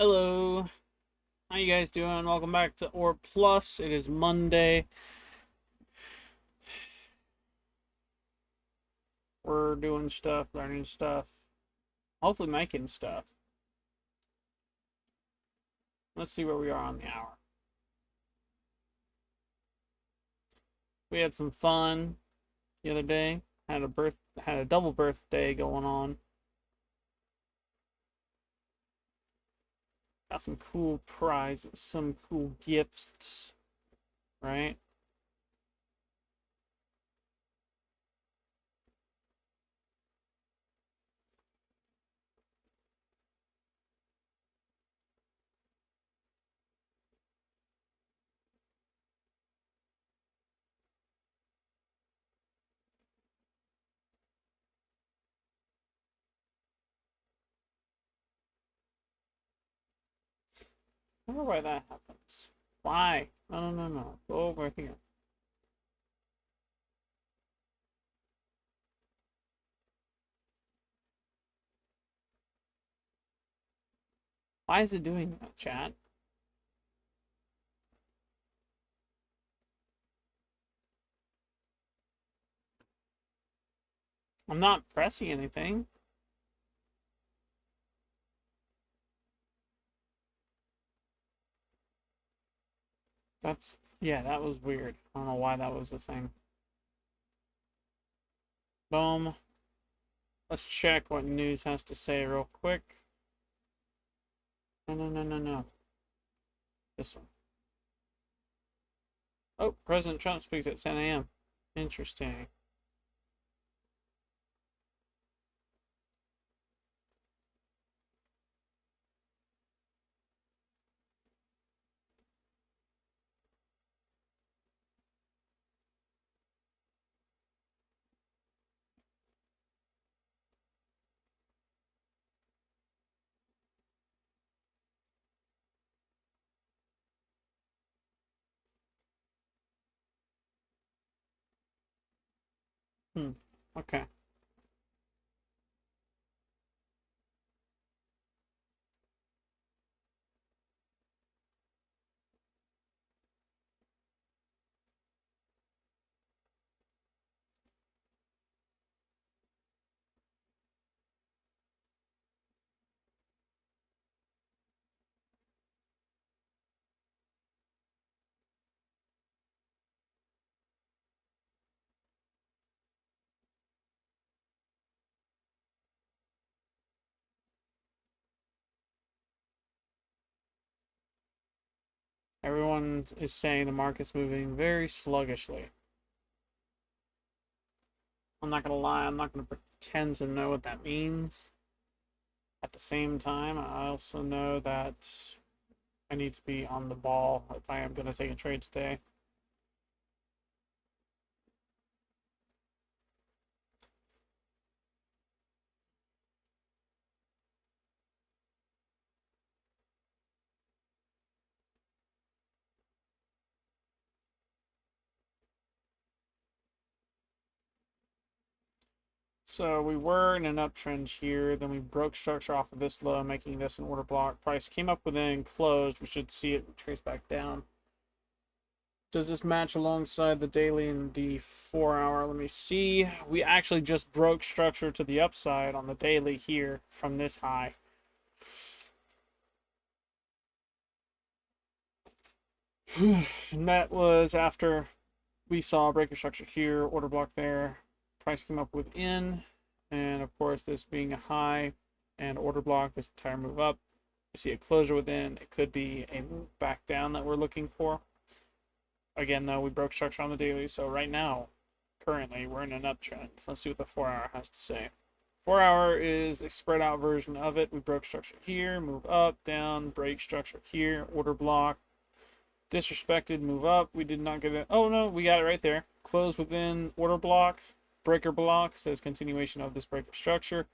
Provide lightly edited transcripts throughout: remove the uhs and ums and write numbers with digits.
Hello, how you guys doing? Welcome back to Or Plus. It is Monday. We're doing stuff, learning stuff, hopefully making stuff. Let's see where we are on the hour. We had some fun the other day. Had a double birthday going on. Got some cool prizes, some cool gifts, right? I wonder why that happens. Why? No, no, no, no. Go over here. Why is it doing that, chat? I'm not pressing anything. Yeah, that was weird. I don't know why that was the thing. Boom. Let's check what news has to say real quick. No, no, no, no, no. This one. Oh, President Trump speaks at 10 a.m. Interesting. Okay. Everyone is saying the market's moving very sluggishly. I'm not gonna lie, I'm not gonna pretend to know what that means. At the same time, I also know that I need to be on the ball if I am gonna take a trade today. So we were in an uptrend here, then we broke structure off of this low, making this an order block. Price came up within, closed. We should see it trace back down. Does this match alongside the daily and the 4 hour? Let me see. We actually just broke structure to the upside on the daily here from this high. And that was after we saw a breaker structure here, order block there. Price came up within, and of course, this being a high and order block, this entire move up. You see a closure within. It could be a move back down that we're looking for. Again, though, we broke structure on the daily, so right now, currently, we're in an uptrend. Let's see what the 4 hour has to say. 4 hour is a spread out version of it. We broke structure here, move up, down, break structure here, order block. Disrespected, move up. We did not get it. Oh no, we got it right there. Close within order block. Breaker block says continuation of this breaker structure.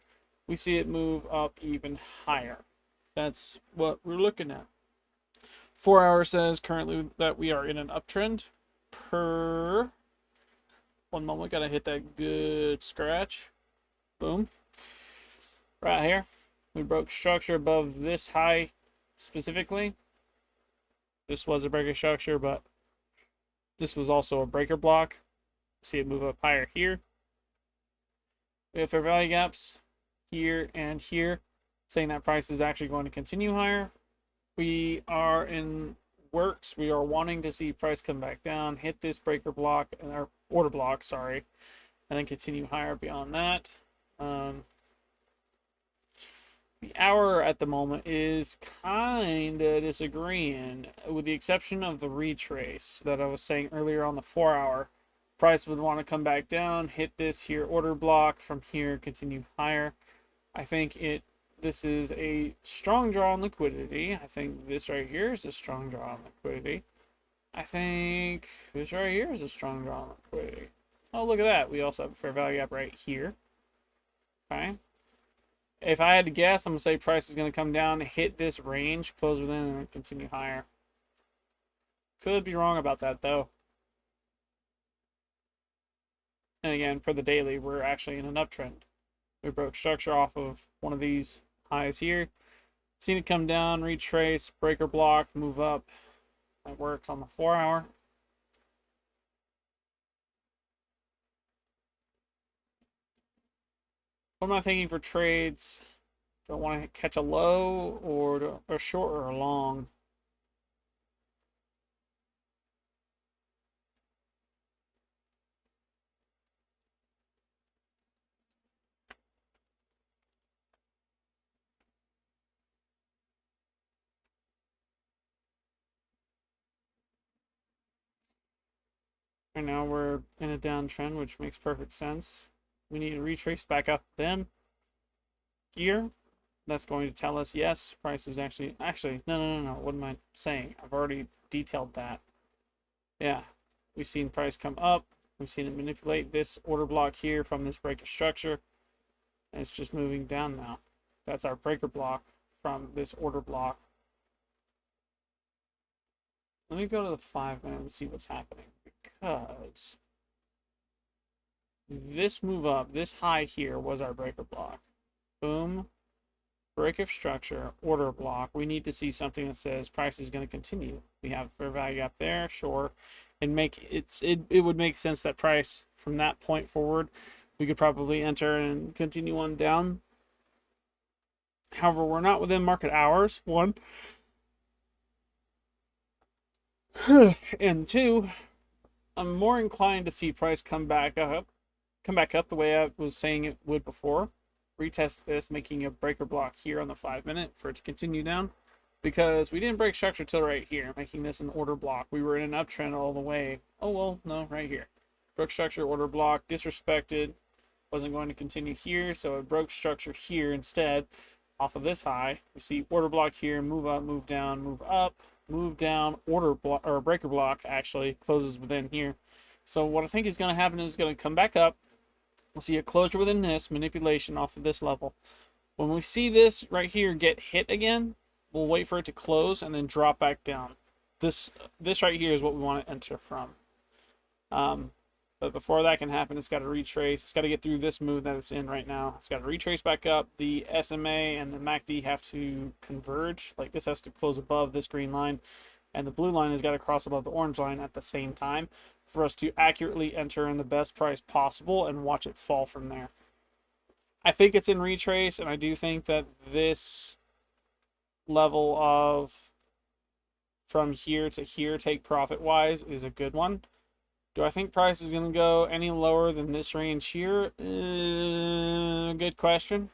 We see it move up even higher. That's what we're looking at. 4 hour says currently that we are in an uptrend. Per 1 moment, gotta hit that good scratch. Boom. Right here. We broke structure above this high specifically. This was a breaker structure, but this was also a breaker block. See it move up higher here. We have fair value gaps here and here, saying that price is actually going to continue higher. We are in works. We are wanting to see price come back down, hit this breaker block, or order block, sorry, and then continue higher beyond that. The hour at the moment is kind of disagreeing, with the exception of the retrace that I was saying earlier on the 4-hour. Price would want to come back down, hit this here order block, from here continue higher. I think this is a strong draw on liquidity. I think this right here is a strong draw on liquidity. I think this right here is a strong draw on liquidity. Oh, look at that. We also have a fair value gap right here. Okay. If I had to guess, I'm going to say price is going to come down, hit this range, close within, and continue higher. Could be wrong about that, though. And again, for the daily, we're actually in an uptrend. We broke structure off of one of these highs here. Seen it come down, retrace, breaker block, move up. That works on the 4-hour. What am I thinking for trades? Do I want to catch a low or a short or a long? Right now we're in a downtrend, which makes perfect sense. We need to retrace back up then here. That's going to tell us, yes, price is actually, no. What am I saying? I've already detailed that. Yeah, we've seen price come up. We've seen it manipulate this order block here from this breaker structure. And it's just moving down now. That's our breaker block from this order block. Let me go to the 5-minute and see what's happening, because this move up, this high here, was our breaker block. Boom. Break of structure, order block. We need to see something that says price is going to continue. We have fair value up there, sure. And it would make sense that price from that point forward, we could probably enter and continue on down. However, we're not within market hours, one. And two, I'm more inclined to see price come back up the way I was saying it would before. Retest this, making a breaker block here on the 5-minute for it to continue down, because we didn't break structure till right here, making this an order block. We were in an uptrend all the way. Oh, well, no, right here. Broke structure, order block, disrespected. Wasn't going to continue here, so it broke structure here instead. Off of this high, we see order block here, move up, move down, move up, move down, order block, or breaker block actually closes within here. So what I think is going to happen is going to come back up. We'll see a closure within this, manipulation off of this level. When we see this right here get hit again, we'll wait for it to close and then drop back down. This right here is what we want to enter from. But before that can happen, it's got to retrace. It's got to get through this move that it's in right now. It's got to retrace back up. The SMA and the MACD have to converge. Like, this has to close above this green line, and the blue line has got to cross above the orange line at the same time for us to accurately enter in the best price possible and watch it fall from there. I think it's in retrace, and I do think that this level of from here to here, take profit wise, is a good one. Do I think price is going to go any lower than this range here? Good question.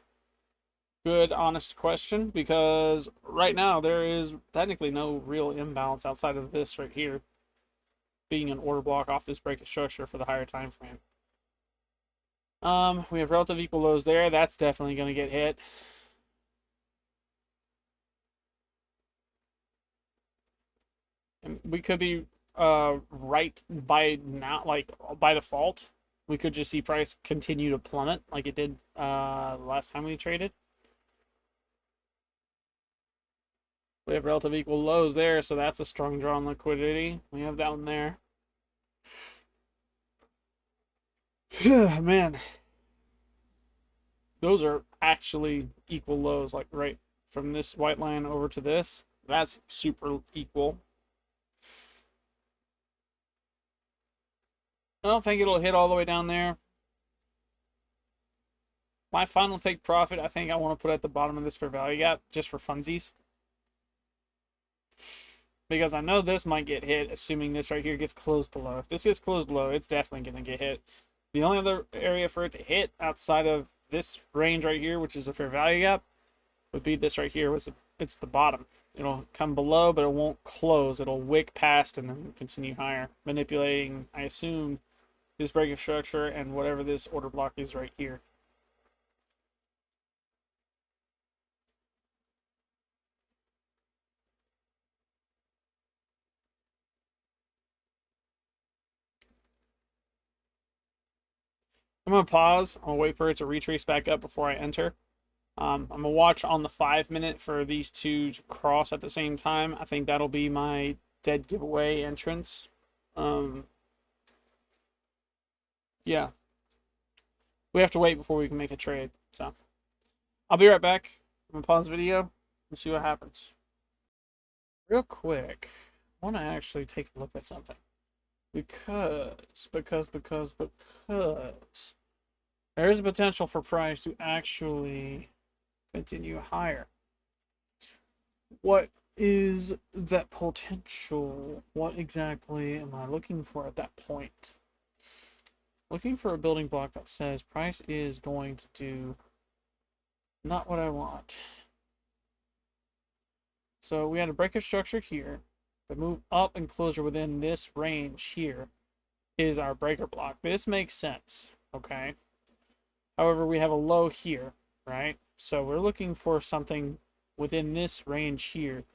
Good, honest question, because right now there is technically no real imbalance outside of this right here being an order block off this break of structure for the higher time frame. We have relative equal lows there. That's definitely going to get hit. And we could be right by now, like by default. We could just see price continue to plummet like it did last time we traded. We have relative equal lows there, so that's a strong draw on liquidity. We have down there. Man, those are actually equal lows, like right from this white line over to this. That's super equal. I don't think it'll hit all the way down there. My final take profit, I think I want to put at the bottom of this fair value gap just for funsies. Because I know this might get hit, assuming this right here gets closed below. If this gets closed below, it's definitely going to get hit. The only other area for it to hit outside of this range right here, which is a fair value gap, would be this right here. It's the bottom. It'll come below, but it won't close. It'll wick past and then continue higher, manipulating, I assume, this break of structure and whatever this order block is right here. I'm going to pause. I'll wait for it to retrace back up before I enter. I'm going to watch on the 5 minute for these two to cross at the same time. I think that'll be my dead giveaway entrance. Yeah. We have to wait before we can make a trade. So I'll be right back. I'm going to pause the video and see what happens. Real quick, I want to actually take a look at something. Because there is a potential for price to actually continue higher. What is that potential? What exactly am I looking for at that point? Looking for a building block that says price is going to do not what I want. So we had a break of structure here. The move up and closure within this range here is our breaker block. This makes sense, okay? However, we have a low here, right? So we're looking for something within this range here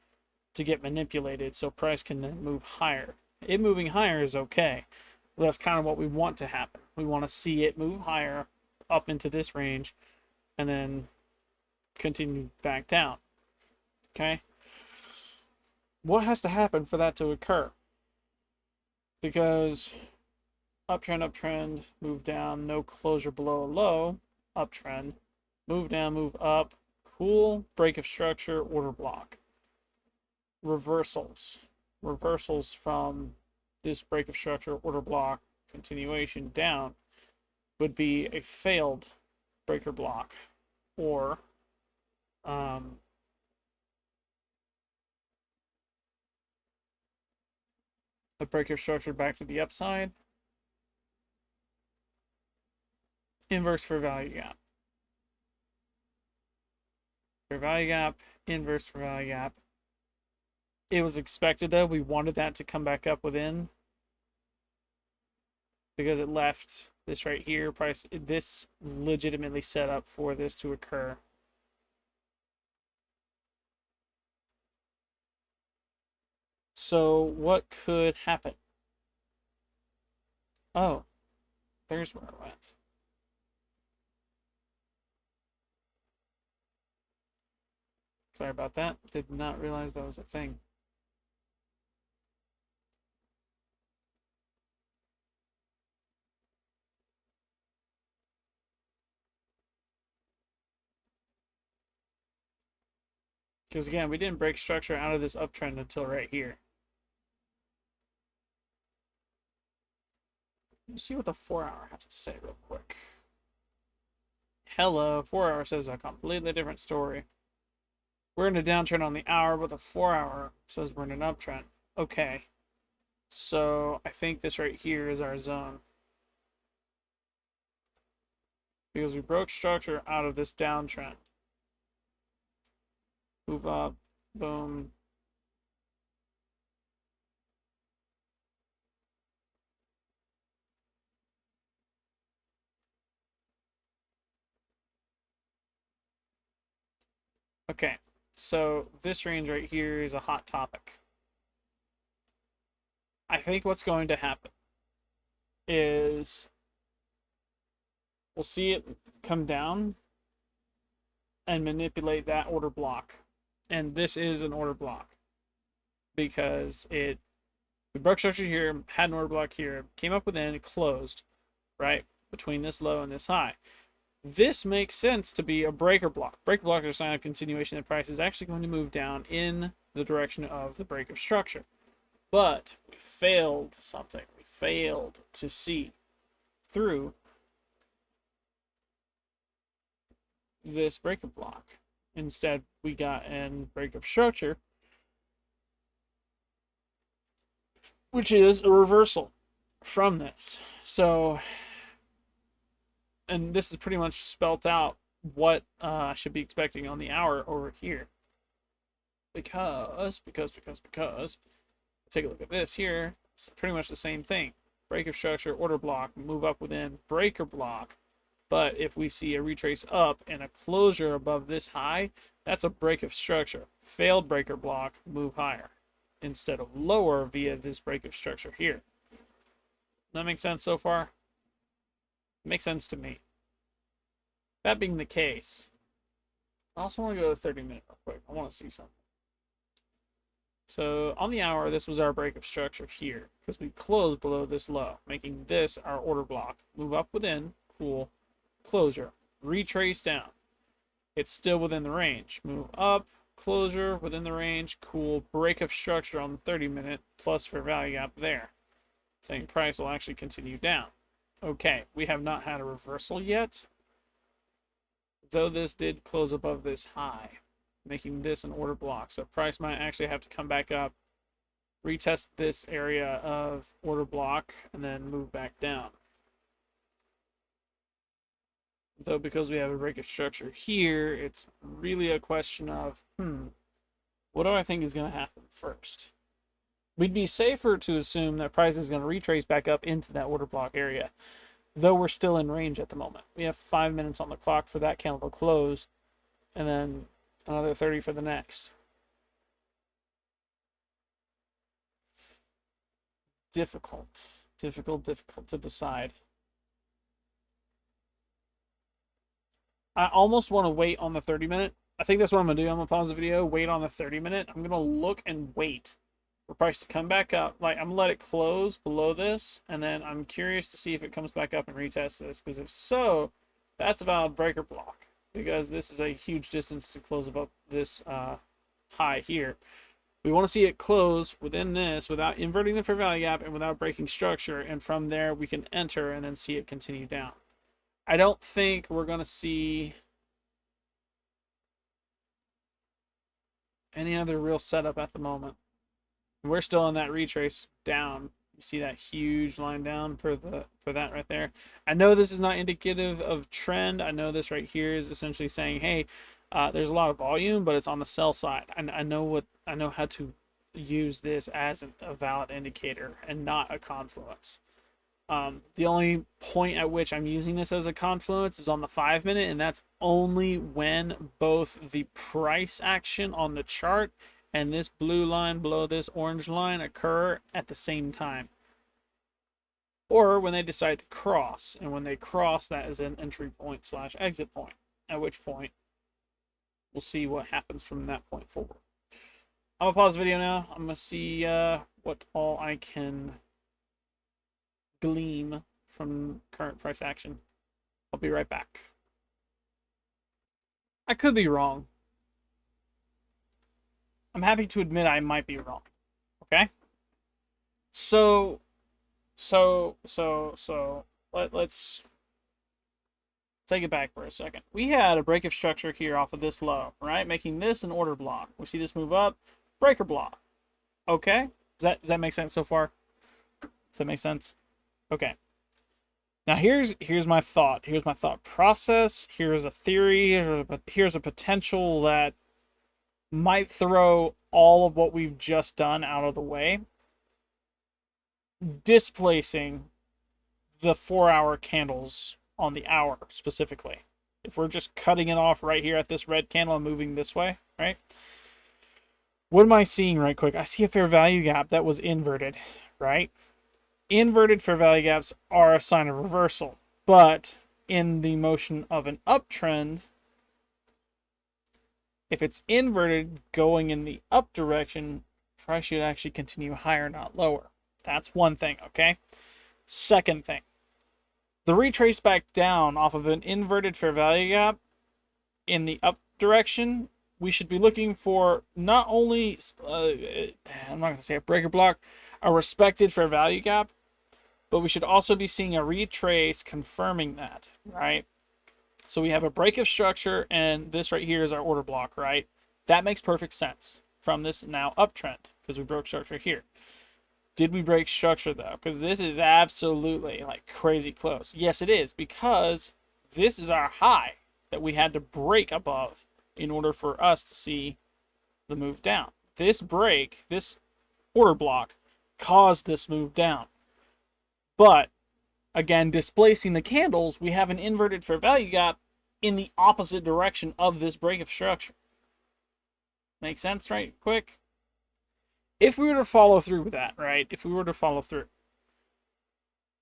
to get manipulated so price can then move higher. It moving higher is okay. That's kind of what we want to happen. We want to see it move higher up into this range and then continue back down, okay? What has to happen for that to occur? Because uptrend, move down, no closure below a low, uptrend, move down, move up, cool, break of structure, order block. Reversals from this break of structure, order block, continuation down would be a failed breaker block, or a breaker structure back to the upside, inverse fair value gap. Fair value gap, inverse fair value gap. It was expected though. We wanted that to come back up within because it left this right here. Price, this legitimately set up for this to occur. So what could happen? Oh, there's where I went. Sorry about that. Did not realize that was a thing. Because again, we didn't break structure out of this uptrend until right here. Let's see what the 4-hour has to say real quick. Hello, 4-hour says a completely different story. We're in a downtrend on the hour, but the 4-hour says we're in an uptrend. Okay. So I think this right here is our zone. Because we broke structure out of this downtrend. Move up, boom. Okay, so this range right here is a hot topic. I think what's going to happen is we'll see it come down and manipulate that order block. And this is an order block because we broke structure here, had an order block here, came up within, it closed, right? Between this low and this high. This makes sense to be a breaker block. Breaker blocks are a sign of continuation. The price is actually going to move down in the direction of the break of structure. But we failed something. We failed to see through this breaker block. Instead, we got an break of structure, which is a reversal from this. So, and this is pretty much spelt out what I should be expecting on the hour over here. Because, take a look at this here. It's pretty much the same thing. Break of structure, order block, move up within, breaker block. But if we see a retrace up and a closure above this high, that's a break of structure. Failed breaker block, move higher instead of lower via this break of structure here. That makes sense so far? Makes sense to me. That being the case, I also want to go to 30-minute real quick. I want to see something. So on the hour, this was our break of structure here because we closed below this low, making this our order block. Move up within, cool, closure, retrace down. It's still within the range. Move up, closure, within the range, cool, break of structure on the 30-minute, plus fair value gap there. Saying price will actually continue down. Okay, we have not had a reversal yet, though this did close above this high, making this an order block. So price might actually have to come back up, retest this area of order block, and then move back down. Though because we have a break of structure here, it's really a question of, what do I think is going to happen first? We'd be safer to assume that price is going to retrace back up into that order block area, though we're still in range at the moment. We have 5 minutes on the clock for that candle to close, and then another 30 for the next. Difficult to decide. I almost want to wait on the 30-minute. I think that's what I'm going to do. I'm going to pause the video, wait on the 30-minute. I'm going to look and wait for price to come back up. Like, I'm going to let it close below this, and then I'm curious to see if it comes back up and retest this, because if so, that's a valid breaker block, because this is a huge distance to close above this high here. We want to see it close within this without inverting the fair value gap and without breaking structure, and from there we can enter and then see it continue down. I don't think we're going to see any other real setup at the moment. We're still in that retrace down. You see that huge line down for that right there. I know this is not indicative of trend. I know this right here is essentially saying, hey, there's a lot of volume, but it's on the sell side. I know how to use this as a valid indicator and not a confluence. The only point at which I'm using this as a confluence is on the 5-minute, and that's only when both the price action on the chart and this blue line below this orange line occur at the same time. Or when they decide to cross, and when they cross, that is an entry point / exit point, at which point we'll see what happens from that point forward. I'm going to pause the video now. I'm going to see what all I can glean from current price action. I'll be right back. I could be wrong. I'm happy to admit I might be wrong. Okay? So let's take it back for a second. We had a break of structure here off of this low, right? Making this an order block. We see this move up, breaker block. Okay? Does that make sense so far? Does that make sense? Okay. Now here's my thought. Here's my thought process. Here's a theory. Here's a potential that might throw all of what we've just done out of the way, displacing the 4-hour candles on the hour specifically. If we're just cutting it off right here at this red candle and moving this way, right? What am I seeing right quick? I see a fair value gap that was inverted, right? Inverted fair value gaps are a sign of reversal, but in the motion of an uptrend, if it's inverted going in the up direction, price should actually continue higher, not lower. That's one thing, okay? Second thing, The retrace back down off of an inverted fair value gap in the up direction, we should be looking for not only, I'm not going to say a breaker block, a respected fair value gap, but we should also be seeing a retrace confirming that, right? So we have a break of structure, and this right here is our order block, right? That makes perfect sense from this now uptrend because we broke structure here. Did we break structure though? Because this is absolutely like crazy close. Yes, it is, because this is our high that we had to break above in order for us to see the move down. This break, this order block, caused this move down. But again, displacing the candles, we have an inverted fair value gap in the opposite direction of this break of structure. Make sense, right? Quick. If we were to follow through with that, right? If we were to follow through,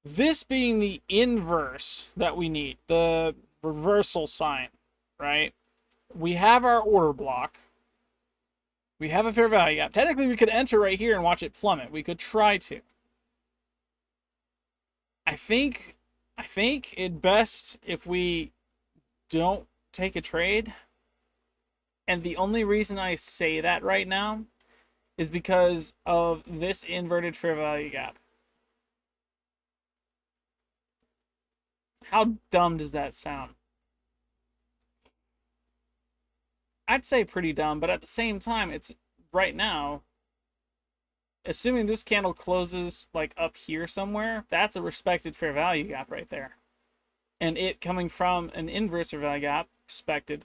this being the inverse that we need, the reversal sign, right? We have our order block. We have a fair value gap. Technically, we could enter right here and watch it plummet. We could try to. I think it best if we don't take a trade. And the only reason I say that right now is because of this inverted fair value gap. How dumb does that sound? I'd say pretty dumb, but at the same time, it's right now, assuming this candle closes like up here somewhere, that's a respected fair value gap right there. And it coming from an inverse fair value gap, respected,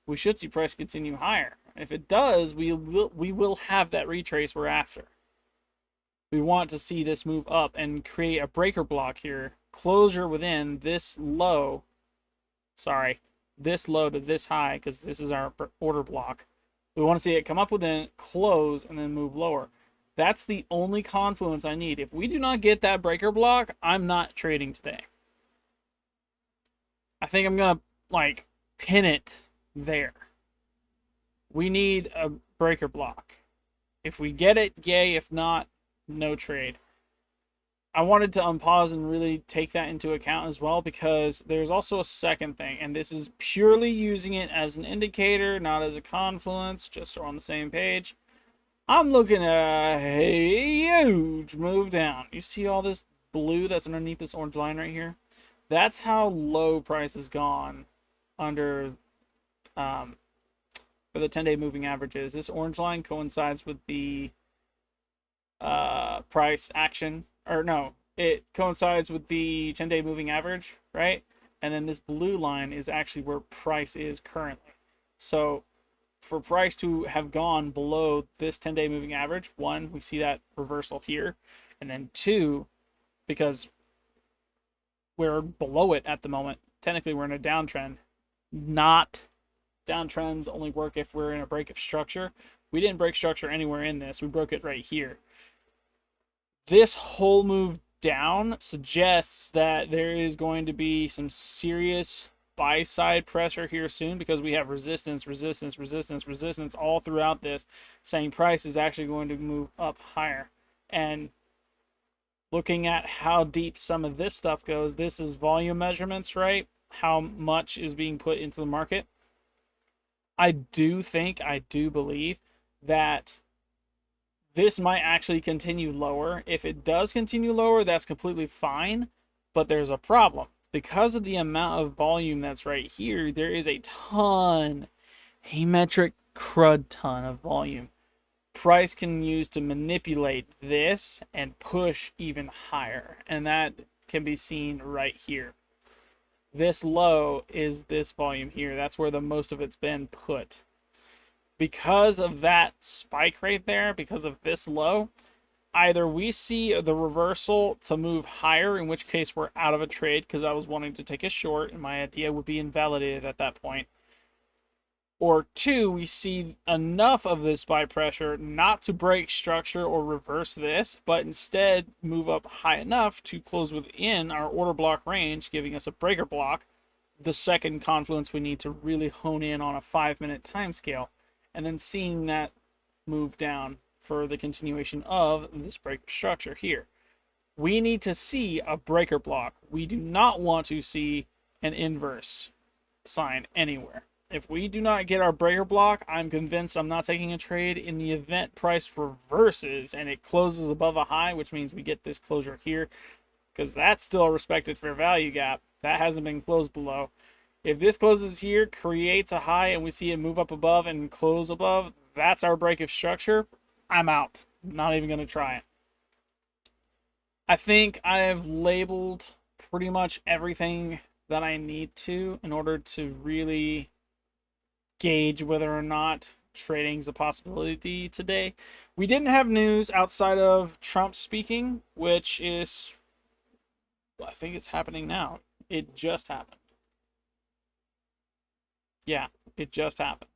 we should see price continue higher. If it does, we will have that retrace we're after. We want to see this move up and create a breaker block here. Closure within this low. Sorry, this low to this high, because this is our order block. We want to see it come up within, close, and then move lower. That's the only confluence I need. If we do not get that breaker block, I'm not trading today. I think I'm going to, like, pin it there. We need a breaker block. If we get it, yay. If not, no trade. I wanted to unpause and really take that into account as well, because there's also a second thing, and this is purely using it as an indicator, not as a confluence, just so we're on the same page. I'm looking at a huge move down. You see all this blue that's underneath this orange line right here? That's how low price has gone under for the 10-day moving averages. This orange line coincides with the price action, or no, it coincides with the 10-day moving average, right? And then this blue line is actually where price is currently. So for price to have gone below this 10-day moving average, one, we see that reversal here, and then two, because we're below it at the moment, technically we're in a downtrend. Not downtrends only work if we're in a break of structure. We didn't break structure anywhere in this. We broke it right here. This whole move down suggests that there is going to be some serious buy side pressure here soon, because we have resistance, resistance, resistance, resistance all throughout this, saying price is actually going to move up higher. And looking at how deep some of this stuff goes, this is volume measurements, right? How much is being put into the market. I do believe that this might actually continue lower. If it does continue lower, that's completely fine, but there's a problem. Because of the amount of volume that's right here, there is a ton, a metric crud ton of volume. Price can use to manipulate this and push even higher, and that can be seen right here. This low is this volume here. That's where the most of it's been put. Because of that spike right there, because of this low, either we see the reversal to move higher, in which case we're out of a trade because I was wanting to take a short and my idea would be invalidated at that point. Or two, we see enough of this buy pressure not to break structure or reverse this, but instead move up high enough to close within our order block range, giving us a breaker block, the second confluence we need to really hone in on a 5-minute time scale, and then seeing that move down for the continuation of this break structure here. We need to see a breaker block. We do not want to see an inverse sign anywhere. If we do not get our breaker block, I'm convinced I'm not taking a trade. In the event price reverses and it closes above a high, which means we get this closure here, because that's still a respected fair value gap. That hasn't been closed below. If this closes here, creates a high, and we see it move up above and close above, that's our break of structure. I'm out. Not even going to try it. I think I have labeled pretty much everything that I need to in order to really gauge whether or not trading is a possibility today. We didn't have news outside of Trump speaking, which is, I think it's happening now. It just happened. Yeah, it just happened.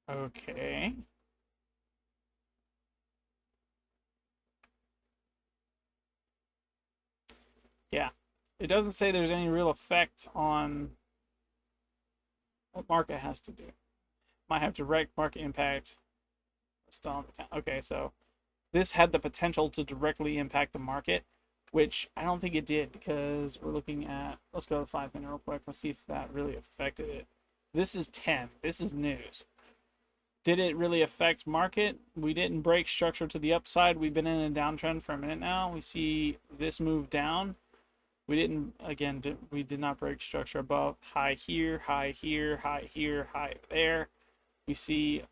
Okay. Yeah. It doesn't say there's any real effect on what market has to do. Might have direct market impact. Okay, so this had the potential to directly impact the market, which I don't think it did, because we're looking at, let's go to 5 minute real quick. Let's see if that really affected it. This is 10. This is news. Did it really affect market? We didn't break structure to the upside. We've been in a downtrend for a minute now. We see this move down. We didn't, again, we did not break structure above. High here, high here, high here, high there. We see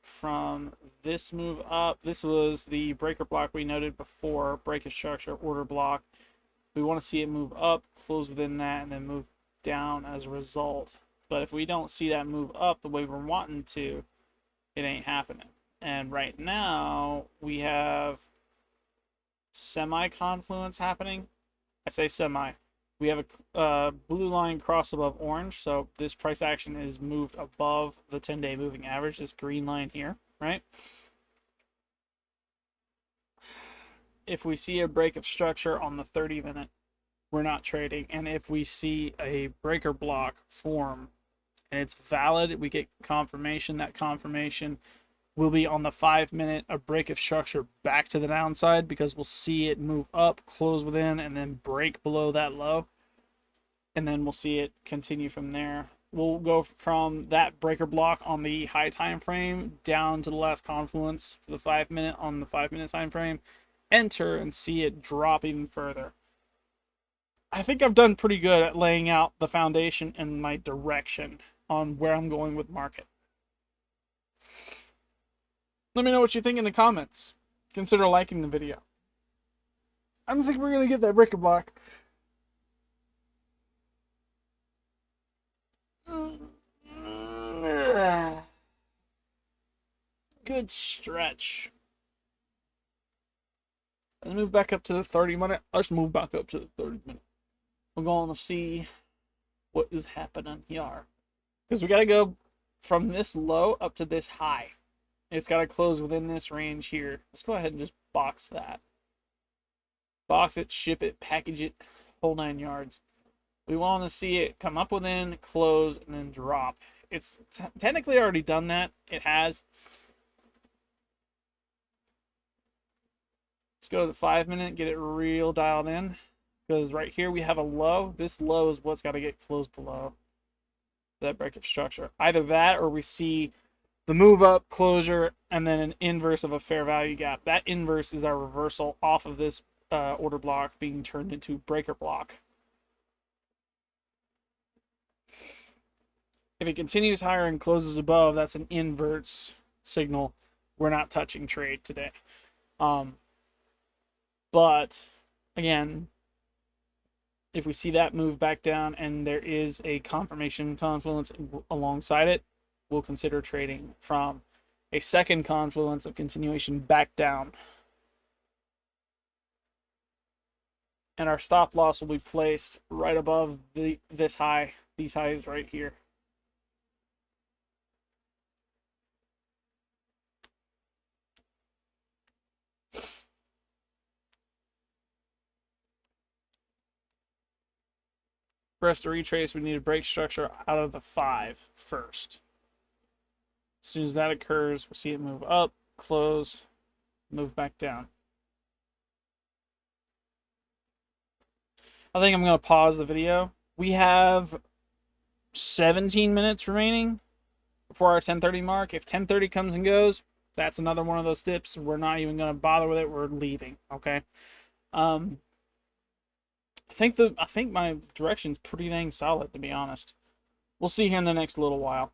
from this move up, this was the breaker block we noted before, break of structure, order block. We want to see it move up, close within that, and then move down as a result. But if we don't see that move up the way we're wanting to, it ain't happening. And right now, we have semi-confluence happening. I say semi. We have a blue line cross above orange, so this price action is moved above the 10-day moving average, this green line here, right? If we see a break of structure on the 30-minute, we're not trading. And if we see a breaker block form and it's valid, we get confirmation. That confirmation will be on the 5-minute, a break of structure back to the downside, because we'll see it move up, close within, and then break below that low. And then we'll see it continue from there. We'll go from that breaker block on the high time frame down to the last confluence for the 5-minute on the 5-minute time frame, enter, and see it drop even further. I think I've done pretty good at laying out the foundation and my direction on where I'm going with market. Let me know what you think in the comments. Consider liking the video. I don't think we're going to get that breaker block. Good stretch. Let's move back up to the 30-minute. Let's move back up to the 30-minute. We're going to see what is happening here. Because we got to go from this low up to this high. It's got to close within this range here. Let's go ahead and just box that. Box it, ship it, package it, whole 9 yards. We want to see it come up within, close, and then drop. It's technically already done that. It has. Let's go to the 5-minute, get it real dialed in. Because right here we have a low. This low is what's got to get closed below that break of structure. Either that or we see the move up, closure, and then an inverse of a fair value gap. That inverse is our reversal off of this order block being turned into breaker block. If it continues higher and closes above, that's an inverse signal. We're not touching trade today. But again, if we see that move back down and there is a confirmation confluence alongside it, we'll consider trading from a second confluence of continuation back down. And our stop loss will be placed right above this high, these highs right here. For us to retrace, we need to break structure out of the 5 first. As soon as that occurs, we'll see it move up, close, move back down. I think I'm going to pause the video. We have 17 minutes remaining before our 10:30 mark. If 10:30 comes and goes, that's another one of those dips. We're not even going to bother with it. We're leaving, okay? I think my direction's pretty dang solid, to be honest. We'll see here in the next little while.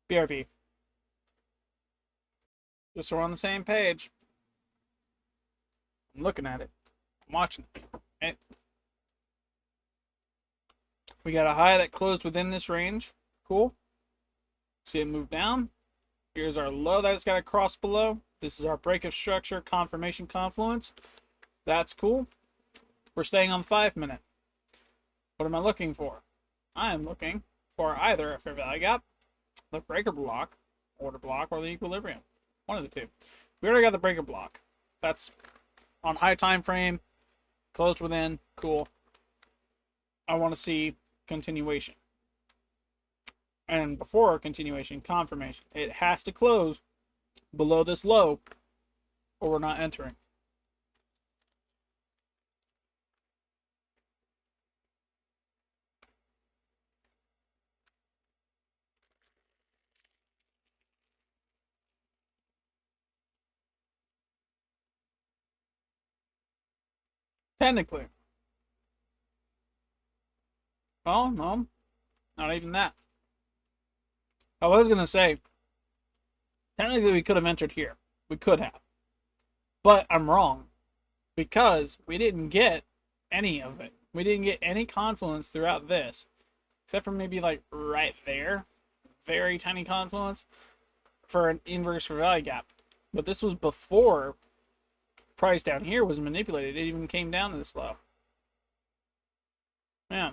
BRB. Just so we're on the same page. I'm looking at it. I'm watching it. Okay. We got a high that closed within this range. Cool. See it move down. Here's our low that it's got to cross below. This is our break of structure, confirmation, confluence. That's cool. We're staying on the 5-minute. What am I looking for? I am looking for either a fair value gap, the breaker block, order block, or the equilibrium. One of the two. We already got the breaker block. That's on high time frame, closed within, cool. I want to see continuation. And before continuation, confirmation. It has to close below this low, or we're not entering. Technically. Well, no, not even that. I was going to say, technically we could have entered here. We could have. But I'm wrong. Because we didn't get any of it. We didn't get any confluence throughout this. Except for maybe like right there. Very tiny confluence for an inverse for value gap. But this was before price down here was manipulated. It even came down to this low. Yeah.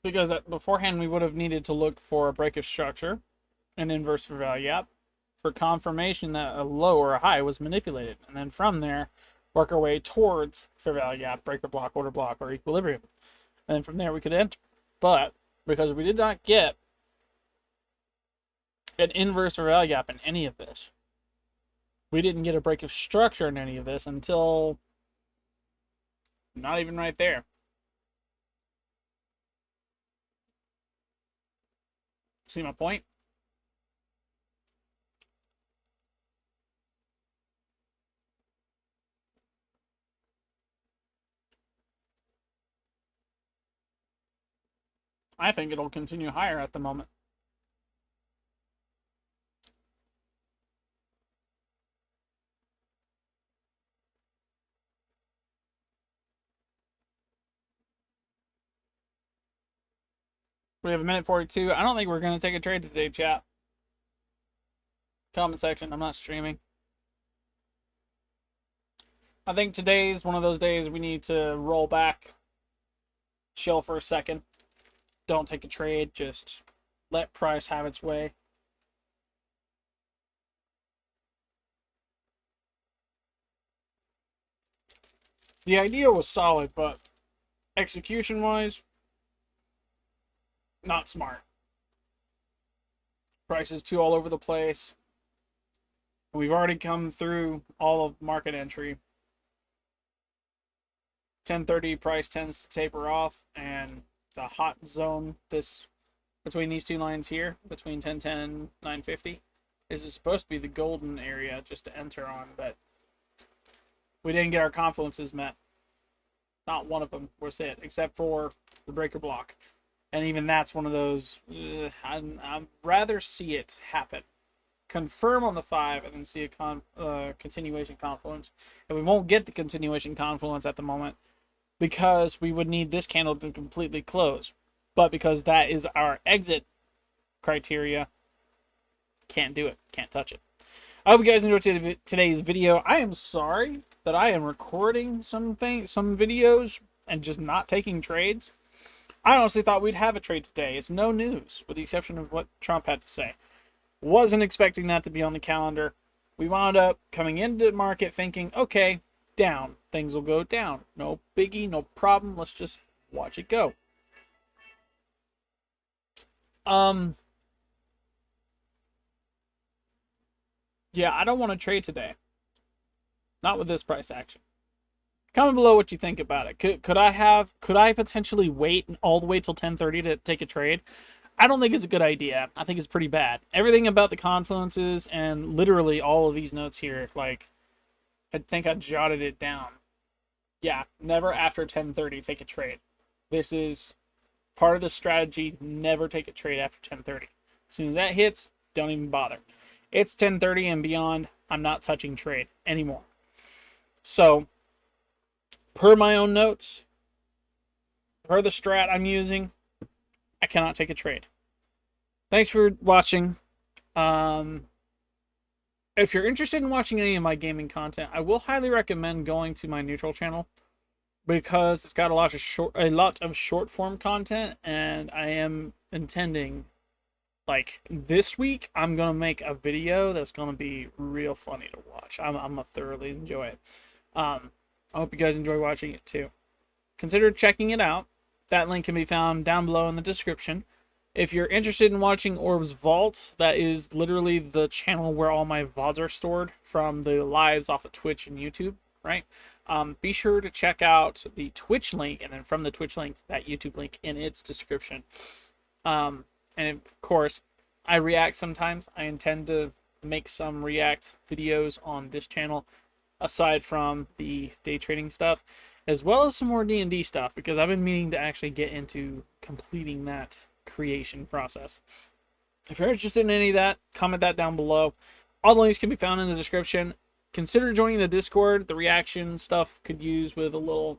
Because beforehand we would have needed to look for a break of structure, an inverse for value gap, for confirmation that a low or a high was manipulated. And then from there, work our way towards fair value gap, breaker block, order block, or equilibrium. And then from there we could enter. But because we did not get an inverse or value gap in any of this, we didn't get a break of structure in any of this until not even right there. See my point? I think it'll continue higher at the moment. We have a minute 42. I don't think we're going to take a trade today, chat. Comment section. I'm not streaming. I think today's one of those days we need to roll back, chill for a second. Don't take a trade. Just let price have its way. The idea was solid, but execution-wise, not smart. Prices too all over the place. We've already come through all of market entry. 10:30 price tends to taper off, and the hot zone between these two lines here, between 1010 and 950, is supposed to be the golden area just to enter on, but we didn't get our confluences met. Not one of them was hit, except for the breaker block. And even that's one of those, I'd rather see it happen. Confirm on the 5 and then see a continuation confluence. And we won't get the continuation confluence at the moment because we would need this candle to completely close. But because that is our exit criteria, can't do it. Can't touch it. I hope you guys enjoyed today's video. I am sorry that I am recording some videos and just not taking trades. I honestly thought we'd have a trade today. It's no news, with the exception of what Trump had to say. Wasn't expecting that to be on the calendar. We wound up coming into the market thinking, okay, down. Things will go down. No biggie, no problem. Let's just watch it go. Um, yeah, I don't want to trade today. Not with this price action. Comment below what you think about it. Could I potentially wait all the way till 10:30 to take a trade? I don't think it's a good idea. I think it's pretty bad. Everything about the confluences and literally all of these notes here, like I think I jotted it down. Yeah, never after 10:30 take a trade. This is part of the strategy. Never take a trade after 10:30. As soon as that hits, don't even bother. It's 10:30 and beyond. I'm not touching trade anymore. So, per my own notes, per the strat I'm using, I cannot take a trade. Thanks for watching. Um, if you're interested in watching any of my gaming content, I will highly recommend going to my neutral channel because it's got a lot of short form content, and I am intending, like, this week I'm gonna make a video that's gonna be real funny to watch. I'm gonna thoroughly enjoy it. I hope you guys enjoy watching it too. Consider checking it out. That link can be found down below in the description. If you're interested in watching Orb's Vault, that is literally the channel where all my VODs are stored from the lives off of Twitch and YouTube, right? Be sure to check out the Twitch link, and then from the Twitch link, that YouTube link in its description. And of course, I react sometimes. I intend to make some react videos on this channel, aside from the day trading stuff, as well as some more D&D stuff, because I've been meaning to actually get into completing that creation process. If you're interested in any of that, comment that down below. All the links can be found in the description. Consider joining the Discord. The reaction stuff could use with a little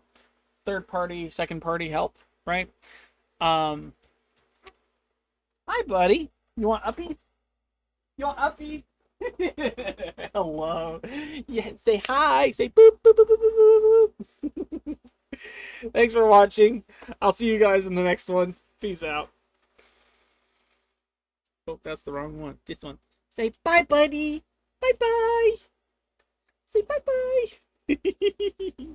third party, second party help, right? Hi, buddy. You want uppies? You want uppies? Hello. Yeah, say hi. Say boop, boop, boop, boop, boop, boop. Thanks for watching. I'll see you guys in the next one. Peace out. Oh, that's the wrong one. This one. Say bye, buddy. Bye bye. Say bye bye.